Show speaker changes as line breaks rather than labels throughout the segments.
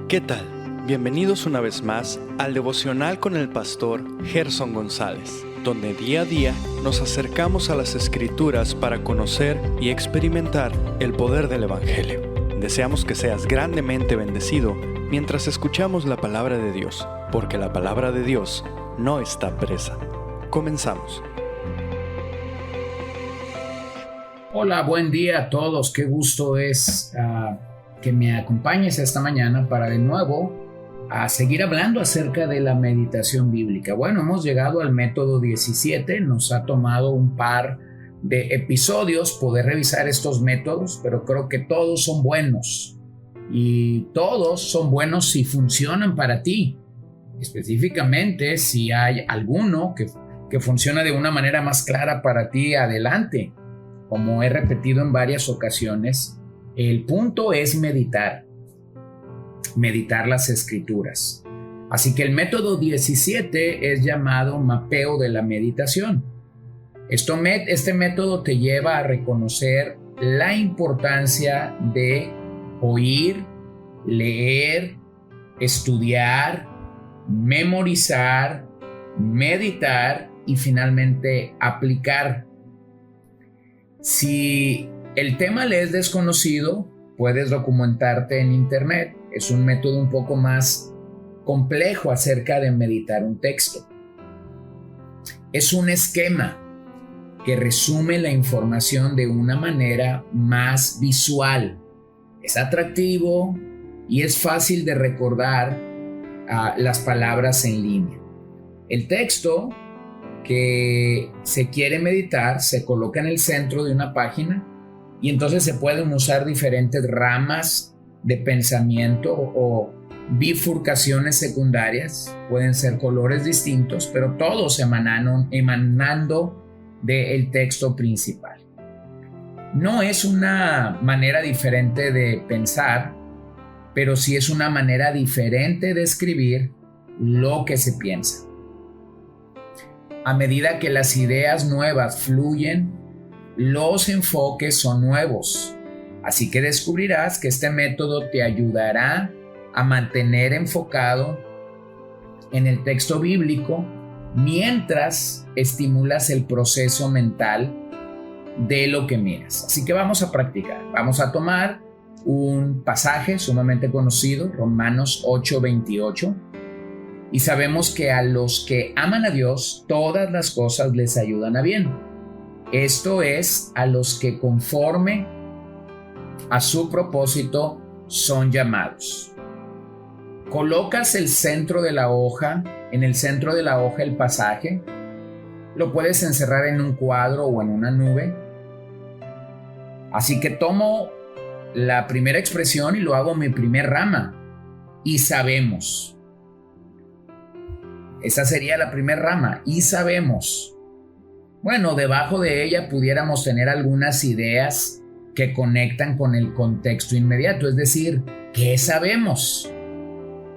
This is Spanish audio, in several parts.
¿Qué tal? Bienvenidos una vez más al devocional con el pastor Gerson González, donde día a día nos acercamos a las Escrituras para conocer y experimentar el poder del Evangelio. Deseamos que seas grandemente bendecido mientras escuchamos la palabra de Dios, porque la palabra de Dios no está presa. Comenzamos.
Hola, buen día a todos. Qué gusto es que me acompañes esta mañana para de nuevo seguir hablando acerca de la meditación bíblica. Bueno, hemos llegado al método 17. Nos ha tomado un par de episodios poder revisar estos métodos, pero creo que todos son buenos. Y todos son buenos si funcionan para ti. Específicamente, si hay alguno que funciona de una manera más clara para ti, adelante. Como he repetido en varias ocasiones, el punto es meditar las escrituras. Así que el método 17 es llamado mapeo de la meditación. Este método te lleva a reconocer la importancia de oír, leer, estudiar, memorizar, meditar y finalmente aplicar. Si el tema le es desconocido, puedes documentarte en internet. Es un método un poco más complejo acerca de meditar un texto. Es un esquema que resume la información de una manera más visual. Es atractivo y es fácil de recordar las palabras en línea. El texto que se quiere meditar se coloca en el centro de una página y entonces se pueden usar diferentes ramas de pensamiento o bifurcaciones secundarias. Pueden ser colores distintos, pero todos emanando del texto principal. No es una manera diferente de pensar, pero sí es una manera diferente de escribir lo que se piensa. A medida que las ideas nuevas fluyen, los enfoques son nuevos. Así que descubrirás que este método te ayudará a mantener enfocado en el texto bíblico mientras estimulas el proceso mental de lo que miras. Así que vamos a practicar. Vamos a tomar un pasaje sumamente conocido, Romanos 8:28. Y sabemos que a los que aman a Dios, todas las cosas les ayudan a bien. Esto es, a los que conforme a su propósito son llamados. Colocas el centro de la hoja, en el centro de la hoja el pasaje. Lo puedes encerrar en un cuadro o en una nube. Así que tomo la primera expresión y lo hago mi primer rama. Y sabemos. Esa sería la primera rama, y sabemos. Bueno, debajo de ella pudiéramos tener algunas ideas que conectan con el contexto inmediato, es decir, ¿qué sabemos?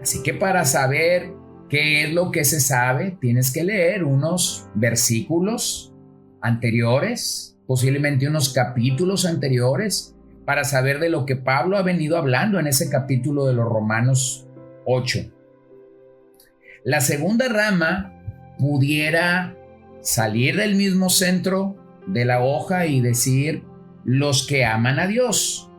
Así que para saber qué es lo que se sabe, tienes que leer unos versículos anteriores, posiblemente unos capítulos anteriores, para saber de lo que Pablo ha venido hablando en ese capítulo de los Romanos 8. La segunda rama pudiera salir del mismo centro de la hoja y decir los que aman a Dios.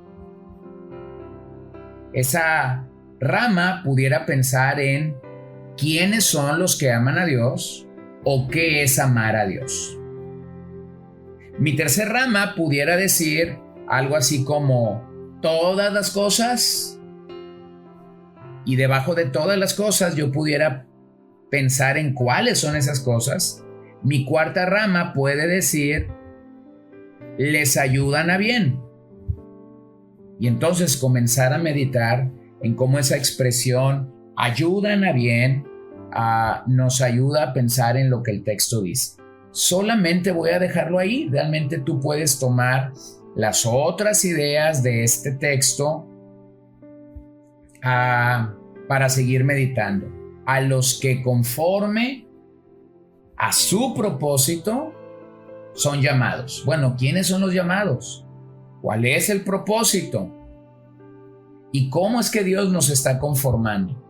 Esa rama pudiera pensar en quiénes son los que aman a Dios o qué es amar a Dios. Mi tercera rama pudiera decir algo así como todas las cosas, y debajo de todas las cosas yo pudiera pensar en cuáles son esas cosas. Mi cuarta rama puede decir les ayudan a bien. Y entonces comenzar a meditar en cómo esa expresión ayudan a bien nos ayuda a pensar en lo que el texto dice. Solamente voy a dejarlo ahí. Realmente tú puedes tomar las otras ideas de este texto para seguir meditando. A los que conforme a su propósito son llamados. Bueno, ¿quiénes son los llamados? ¿Cuál es el propósito? y cómo es que Dios nos está conformando.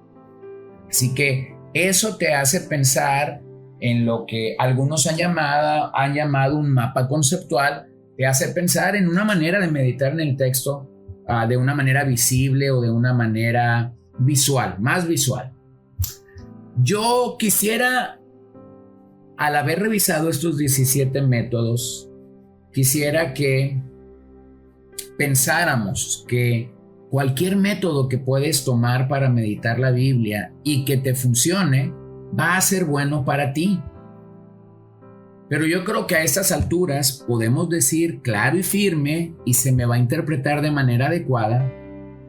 Así que eso te hace pensar en lo que algunos han llamado un mapa conceptual, te hace pensar en una manera de meditar en el texto de una manera visible o de una manera visual, más visual. Yo quisiera, al haber revisado estos 17 métodos, quisiera que pensáramos que cualquier método que puedes tomar para meditar la Biblia y que te funcione, va a ser bueno para ti. Pero yo creo que a estas alturas podemos decir claro y firme, y se me va a interpretar de manera adecuada,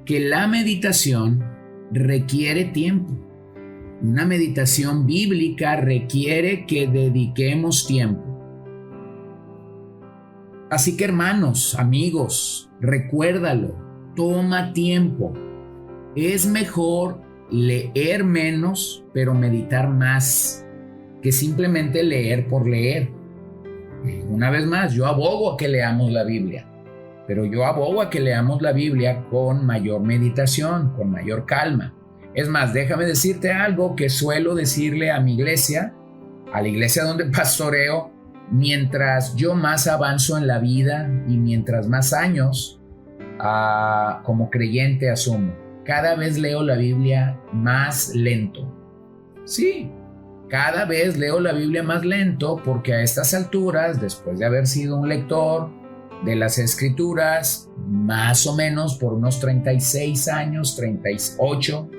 que la meditación requiere tiempo. Una meditación bíblica requiere que dediquemos tiempo. Así que hermanos, amigos, recuérdalo, toma tiempo. Es mejor leer menos, pero meditar más, que simplemente leer por leer. Una vez más, yo abogo a que leamos la Biblia, pero yo abogo a que leamos la Biblia con mayor meditación, con mayor calma. Es más, déjame decirte algo que suelo decirle a mi iglesia, a la iglesia donde pastoreo. Mientras yo más avanzo en la vida y mientras más años como creyente asumo, cada vez leo la Biblia más lento. Sí, cada vez leo la Biblia más lento porque a estas alturas, después de haber sido un lector de las Escrituras, más o menos por unos 36 años, 38,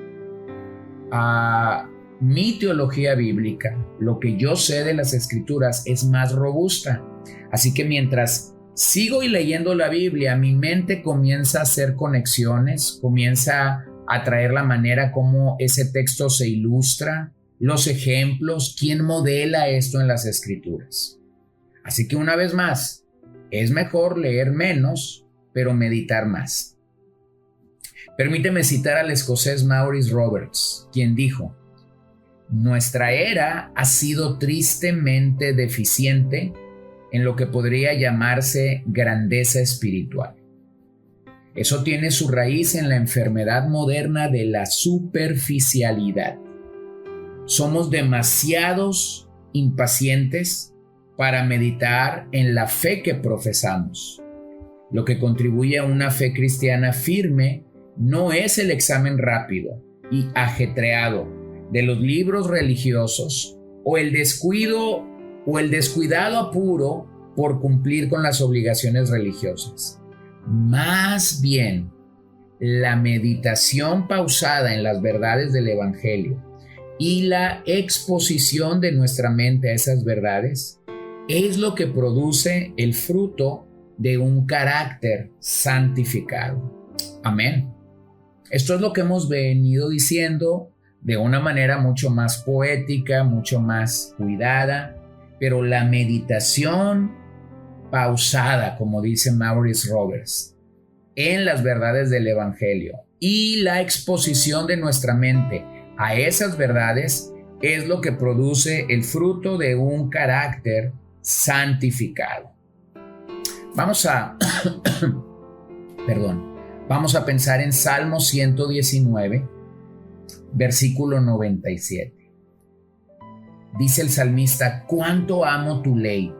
mi teología bíblica, lo que yo sé de las Escrituras, es más robusta. Así que mientras sigo leyendo la Biblia, mi mente comienza a hacer conexiones, comienza a traer la manera como ese texto se ilustra, los ejemplos, quién modela esto en las Escrituras. Así que una vez más, es mejor leer menos, pero meditar más. Permíteme citar al escocés Maurice Roberts, quien dijo: nuestra era ha sido tristemente deficiente en lo que podría llamarse grandeza espiritual. Eso tiene su raíz en la enfermedad moderna de la superficialidad. Somos demasiados impacientes para meditar en la fe que profesamos. Lo que contribuye a una fe cristiana firme no es el examen rápido y ajetreado de los libros religiosos o el descuido o el descuidado apuro por cumplir con las obligaciones religiosas. Más bien, la meditación pausada en las verdades del Evangelio y la exposición de nuestra mente a esas verdades es lo que produce el fruto de un carácter santificado. Amén. Esto es lo que hemos venido diciendo de una manera mucho más poética, mucho más cuidada, pero la meditación pausada, como dice Maurice Roberts, en las verdades del Evangelio y la exposición de nuestra mente a esas verdades es lo que produce el fruto de un carácter santificado. Vamos a pensar en Salmo 119, versículo 97. Dice el salmista: cuánto amo tu ley.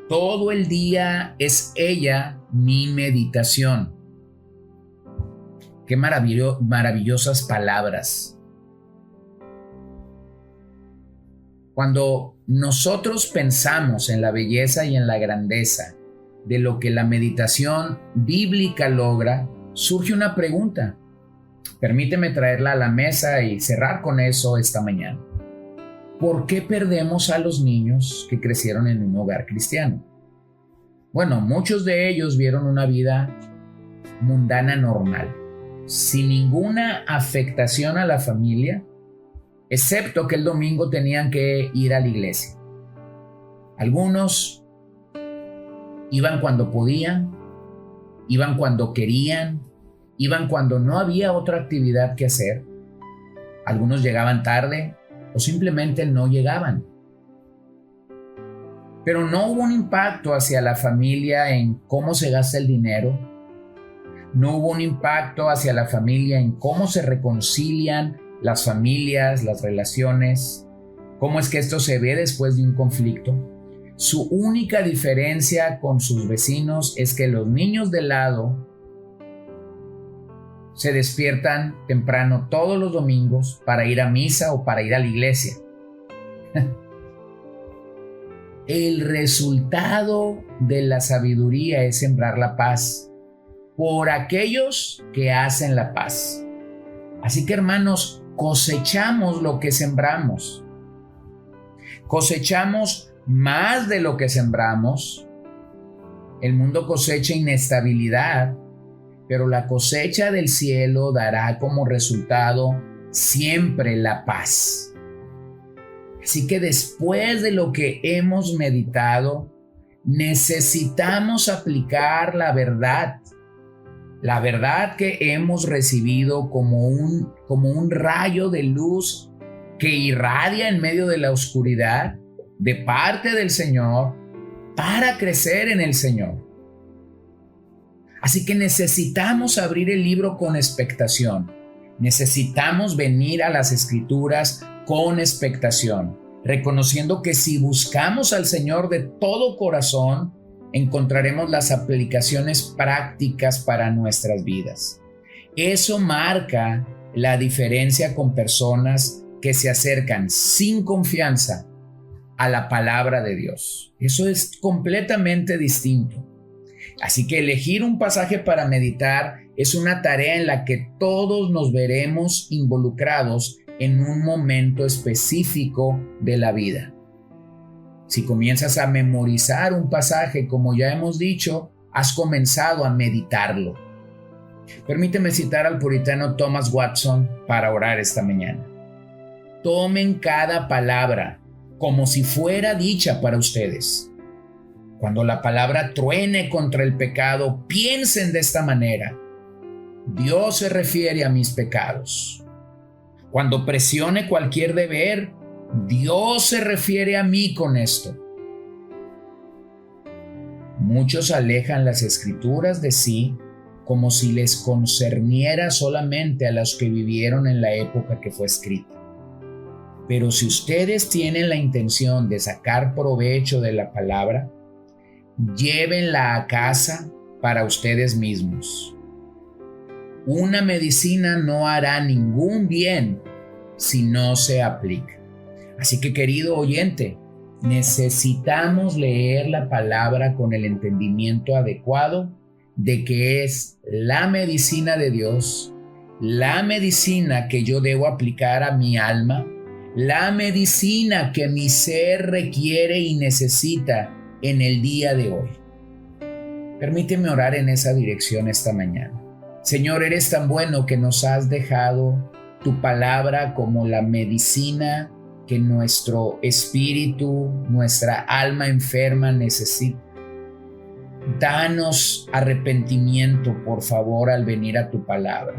Todo el día es ella mi meditación. Qué maravillosas palabras. Cuando nosotros pensamos en la belleza y en la grandeza de lo que la meditación bíblica logra, surge una pregunta. Permíteme traerla a la mesa y cerrar con eso esta mañana. ¿Por qué perdemos a los niños que crecieron en un hogar cristiano? Bueno, muchos de ellos vieron una vida mundana normal, sin ninguna afectación a la familia, excepto que el domingo tenían que ir a la iglesia. Algunos iban cuando podían, iban cuando querían, iban cuando no había otra actividad que hacer. Algunos llegaban tarde o simplemente no llegaban. Pero no hubo un impacto hacia la familia en cómo se gasta el dinero. no hubo un impacto hacia la familia en cómo se reconcilian las familias, las relaciones, cómo es que esto se ve después de un conflicto. Su única diferencia con sus vecinos es que los niños de lado se despiertan temprano todos los domingos para ir a misa o para ir a la iglesia. El resultado de la sabiduría es sembrar la paz por aquellos que hacen la paz. Así que, hermanos, cosechamos lo que sembramos. Cosechamos más de lo que sembramos. El mundo cosecha inestabilidad, pero la cosecha del cielo dará como resultado siempre la paz. Así que después de lo que hemos meditado, necesitamos aplicar la verdad que hemos recibido como un rayo de luz que irradia en medio de la oscuridad de parte del Señor para crecer en el Señor. Así que necesitamos abrir el libro con expectación. Necesitamos venir a las Escrituras con expectación, reconociendo que si buscamos al Señor de todo corazón, encontraremos las aplicaciones prácticas para nuestras vidas. Eso marca la diferencia con personas que se acercan sin confianza a la palabra de Dios. Eso es completamente distinto. Así que elegir un pasaje para meditar es una tarea en la que todos nos veremos involucrados en un momento específico de la vida. Si comienzas a memorizar un pasaje, como ya hemos dicho, has comenzado a meditarlo. Permíteme citar al puritano Thomas Watson para orar esta mañana. Tomen cada palabra como si fuera dicha para ustedes. Cuando la palabra truene contra el pecado, piensen de esta manera: Dios se refiere a mis pecados. Cuando presione cualquier deber, Dios se refiere a mí con esto. Muchos alejan las Escrituras de sí como si les concerniera solamente a los que vivieron en la época que fue escrita. Pero si ustedes tienen la intención de sacar provecho de la palabra, llévenla a casa para ustedes mismos. Una medicina no hará ningún bien si no se aplica. Así que, querido oyente, necesitamos leer la palabra con el entendimiento adecuado de que es la medicina de Dios, la medicina que yo debo aplicar a mi alma, la medicina que mi ser requiere y necesita en el día de hoy. Permíteme orar en esa dirección esta mañana. Señor, eres tan bueno que nos has dejado tu palabra como la medicina que nuestro espíritu, nuestra alma enferma necesita. Danos arrepentimiento, por favor, al venir a tu palabra.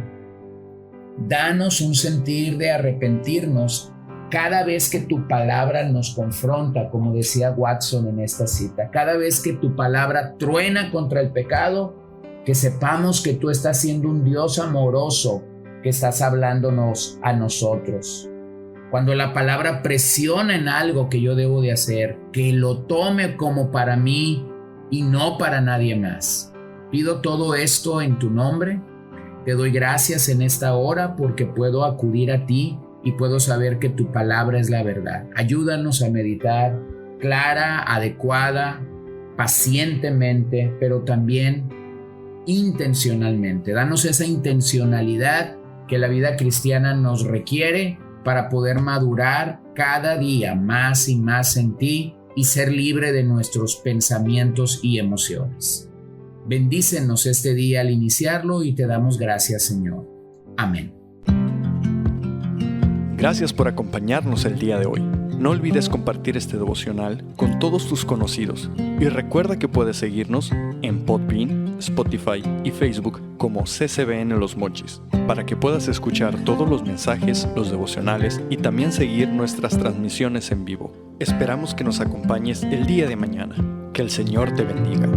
Danos un sentir de arrepentirnos cada vez que tu palabra nos confronta, como decía Watson en esta cita. Cada vez que tu palabra truena contra el pecado, que sepamos que tú estás siendo un Dios amoroso, que estás hablándonos a nosotros. Cuando la palabra presiona en algo que yo debo de hacer, que lo tome como para mí y no para nadie más. Pido todo esto en tu nombre. Te doy gracias en esta hora porque puedo acudir a ti y puedo saber que tu palabra es la verdad. Ayúdanos a meditar clara, adecuada, pacientemente, pero también intencionalmente. Danos esa intencionalidad que la vida cristiana nos requiere para poder madurar cada día más y más en ti y ser libre de nuestros pensamientos y emociones. Bendícenos este día al iniciarlo y te damos gracias, Señor. Amén.
Gracias por acompañarnos el día de hoy. No olvides compartir este devocional con todos tus conocidos y recuerda que puedes seguirnos en Podbean, Spotify y Facebook como CCBN Los Mochis para que puedas escuchar todos los mensajes, los devocionales y también seguir nuestras transmisiones en vivo. Esperamos que nos acompañes el día de mañana. Que el Señor te bendiga.